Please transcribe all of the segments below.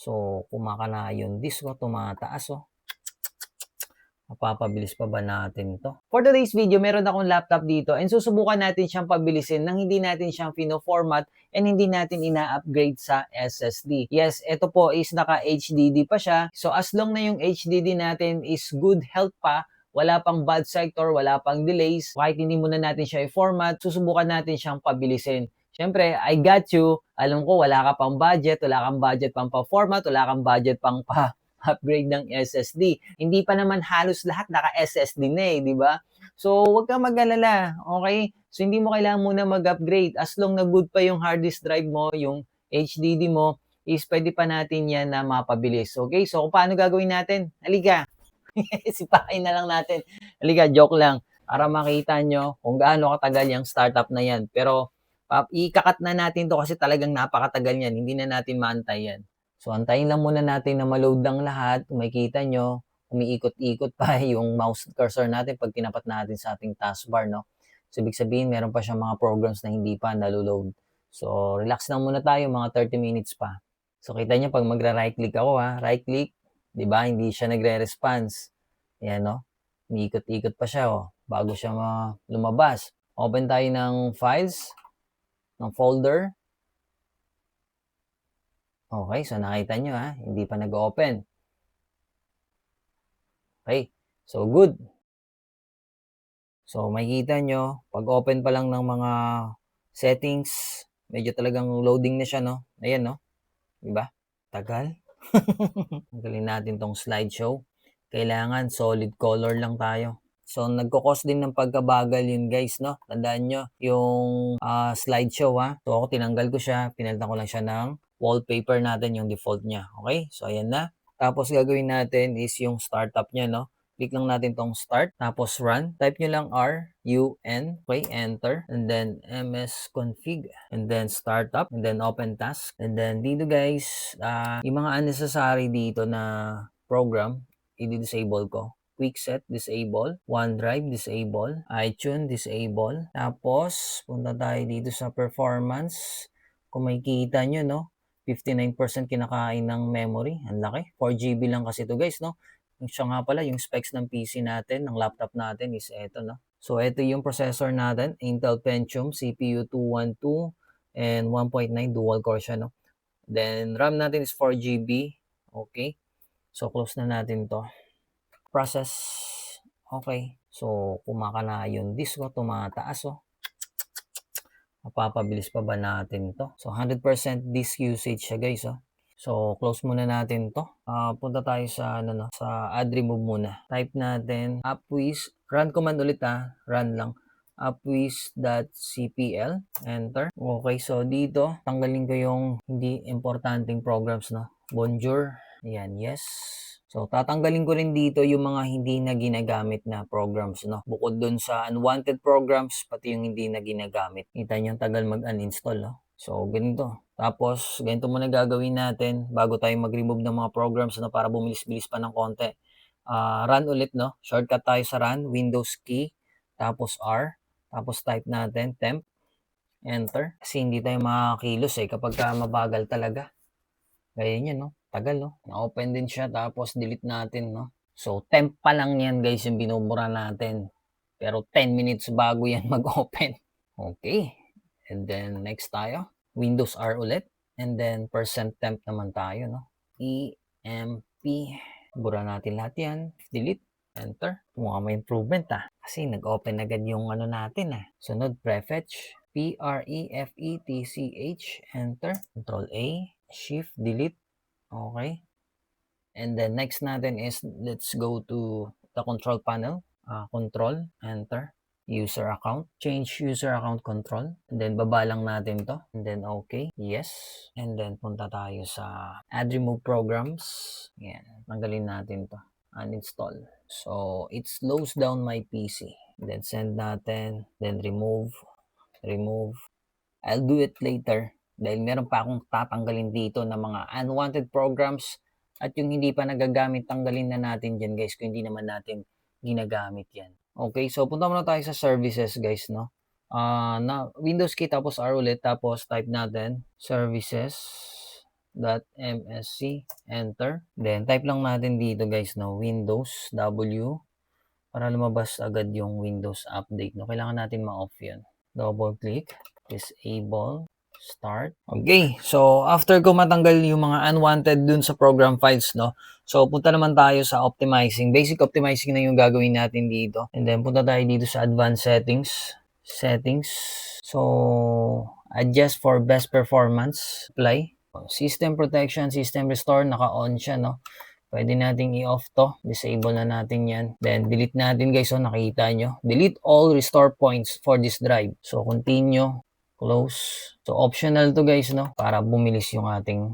So, kumakana yung disk ko, tumataas oh. Mapapabilis pa ba natin to? For today's video, meron akong laptop dito and susubukan natin siyang pabilisin nang hindi natin siyang pino-format and hindi natin ina-upgrade sa SSD. Yes, ito po is naka-HDD pa siya. So as long na yung HDD natin is good health pa, wala pang bad sector, wala pang delays, kahit hindi muna natin siya i-format, susubukan natin siyang pabilisin. Siyempre, I got you. Alam ko, wala ka pang budget, wala kang budget pang pa-format, wala kang budget pang upgrade ng SSD. Hindi pa naman halos lahat naka-SSD na eh, di ba? So, huwag kang mag-alala, okay? So, hindi mo kailangan muna mag-upgrade. As long na good pa yung hard disk drive mo, yung HDD mo, is pwede pa natin yan na mapabilis. Okay? So, kung paano gagawin natin? Halika. Sipahin na lang natin. Halika, joke lang. Para makita nyo kung gaano katagal yung startup na yan. Pero, ikakat na natin to kasi talagang napakatagal yan. Hindi na natin maantay yan. So, antayin lang muna natin na ma-load ng lahat. Kung makikita nyo, umiikot-ikot pa yung mouse cursor natin pag tinapat natin sa ating taskbar, no? So, ibig sabihin, meron pa siyang mga programs na hindi pa naloload. So, relax lang muna tayo, mga 30 minutes pa. So, kita nyo, pag magra-right click ako, right click, di ba? Hindi siya nagre-response. Ayan, no? Umiikot-ikot pa siya, bago siya lumabas. Open tayo ng files, ng folder. Okay, so nakita nyo hindi pa nag-open. Okay, so good. So makikita nyo, pag open pa lang ng mga settings, medyo talagang loading na siya, no? Ayan, no? Diba? Tagal. Tanggalin natin tong slideshow. Kailangan solid color lang tayo. So, nagkukos din ng pagkabagal yun guys, no? Tandaan nyo, yung slideshow So, ako tinanggal ko siya, pinalitan ko lang siya ng wallpaper natin, yung default niya. Okay? So, ayan na. Tapos, gagawin natin is yung startup niya, no? Click lang natin tong start, tapos run. Type nyo lang RUN, okay, enter, and then msconfig, and then startup, and then open task. And then dito guys, yung mga unnecessary dito na program, i-disable ko. Quickset, disable. OneDrive, disable. iTunes, disable. Tapos, punta tayo dito sa performance. Kung makikita nyo, no? 59% kinakain ng memory. Ang laki. 4GB lang kasi ito guys, no? Siya nga pala, yung specs ng PC natin, ng laptop natin is eto, no? So, ito yung processor natin. Intel Pentium, CPU 212 and 1.9 dual core siya, no? Then, RAM natin is 4GB. Okay. So, close na natin to. Process. Okay. So, kumakana yung disk ko, tumataas, Mapapabilis pa ba natin to? So, 100% disk usage siya, guys, So, close muna natin to. Punta tayo sa, sa add remove muna. Type natin upwiz. Run command ulit, Run lang. Upwiz.cpl. Enter. Okay, so dito, tanggalin ko yung hindi importanteng programs, Bonjour. Ayan, yes. So, tatanggalin ko rin dito yung mga hindi na ginagamit na programs, Bukod dun sa unwanted programs, pati yung hindi na ginagamit. Kita nyo, tagal mag-uninstall, So, ganito. Tapos, ganito muna gagawin natin bago tayo mag-remove ng mga programs, para bumilis-bilis pa ng konti. Run ulit, Shortcut tayo sa run, Windows key, tapos R, tapos type natin temp, enter. Kasi hindi tayo makakilos kapag mabagal talaga. Gaya yan, tagal, Na-open din siya, tapos delete natin, So, temp pa lang yan, guys, yung binubura natin. Pero 10 minutes bago yan mag-open. Okay. And then, next tayo. Windows R ulit. And then, %temp naman tayo, EMP. Bura natin lahat yan. Delete. Enter. Mukha may improvement, Kasi nag-open agad yung natin, Sunod, prefetch. PREFETCH. Enter. Control A. Shift, delete. Okay. And then next natin is, let's go to the control panel. Control, enter. User account. Change user account control. And then baba lang natin to. And then okay. Yes. And then punta tayo sa add remove programs. Yan. Tanggalin natin to. Uninstall. So, it slows down my PC. And then send natin. Then remove. Remove. I'll do it later dahil meron pa akong tatanggalin dito na mga unwanted programs at yung hindi pa nagagamit, tanggalin na natin dyan guys kung hindi naman natin ginagamit yan. Okay, so punta muna tayo sa services guys, na Windows key tapos R ulit, tapos type natin services, .msc, enter. Then, type lang natin dito guys, no, Windows W, para lumabas agad yung Windows update, no. Kailangan natin ma-off yan. Double click, disable, start. Okay, so after ko matanggal yung mga unwanted dun sa program files, no, so punta naman tayo sa optimizing. Basic optimizing na yung gagawin natin dito. And then, punta tayo dito sa advanced settings. So, adjust for best performance, apply. System protection, system restore, naka-on siya, no. Pwede nating i-off to. Disable na natin yan. Then, delete natin guys. So, nakita nyo. Delete all restore points for this drive. So, continue. Close. So, optional to guys, no? Para bumilis yung ating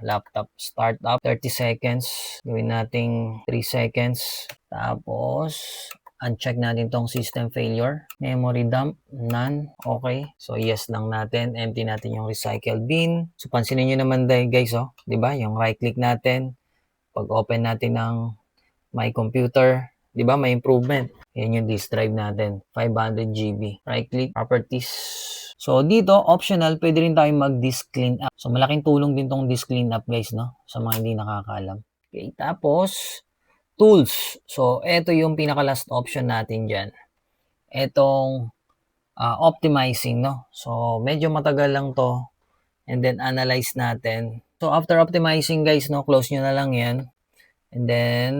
laptop. Start up. 30 seconds. Gawin nating 3 seconds. Tapos, uncheck natin tong system failure. Memory dump, none. Okay. So, yes lang natin. Empty natin yung recycle bin. So, pansinin nyo naman guys, oh. Diba? Yung right click natin. Pag open natin ng my computer, diba? May improvement. Yan yung disk drive natin. 500 GB. Right click, properties. So, dito, optional, pwede rin tayong mag-disk clean up. So, malaking tulong din tong disk clean up, guys, no? Sa mga hindi nakakaalam. Okay, tapos, tools. So, ito yung pinaka-last option natin dyan. Itong optimizing, no? So, medyo matagal lang to. And then, analyze natin. So, after optimizing, guys, no? Close nyo na lang yan. And then,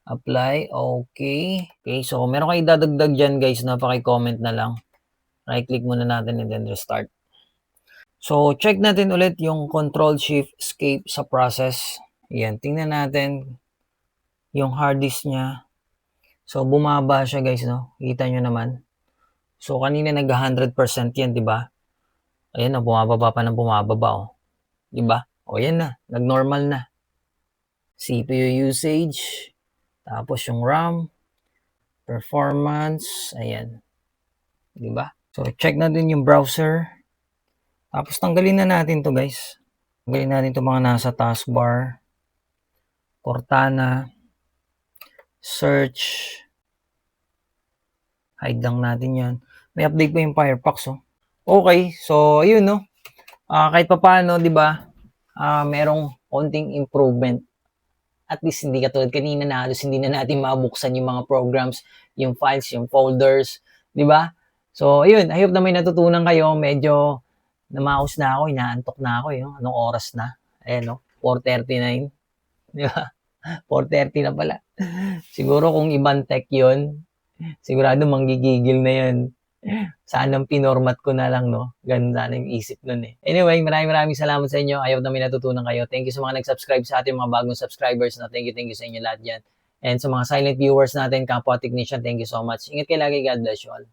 apply. Okay. Okay, so, meron kayo dadagdag dyan, guys, na paki-comment na lang. Right-click muna natin and then restart. So, check natin ulit yung Control-Shift-Escape sa process. Yan, tingnan natin yung hard disk niya. So, bumaba siya guys, no? Kita nyo naman. So, kanina nag-100% yan, di ba? Ayan na, bumababa pa ng bumababa, oh. Di ba? O, yan na. Nag-normal na. CPU usage. Tapos yung RAM. Performance. Ayan. Di ba? So, check natin yung browser. Tapos, tanggalin na natin to guys. Tanggalin natin to mga nasa taskbar. Cortana. Search. Hide lang natin yan. May update pa yung Firefox, oh. Okay, so ayun, no. Kahit papaano, 'di ba? Merong konting improvement. At least hindi katulad kanina na halos hindi na natin mabuksan yung mga programs, yung files, yung folders, 'di ba? So ayun, I hope na may natutunan kayo. Medyo namaos na ako, inaantok na ako, yung anong oras na? Ayan, no. 4:39. 'Di ba? 4:30 na pala. Siguro kung ibang tech 'yon, sigurado manggigigil na 'yon. Sanang pinormat ko na lang, no? Ganun sana yung isip nun eh. Anyway, maraming salamat sa inyo. I hope na may natutunan kayo. Thank you sa mga nag-subscribe sa ating mga bagong subscribers. No? Thank you sa inyo lahat dyan. And sa mga silent viewers natin, kapwa technician, thank you so much. Ingat kayo lagi. God bless you all.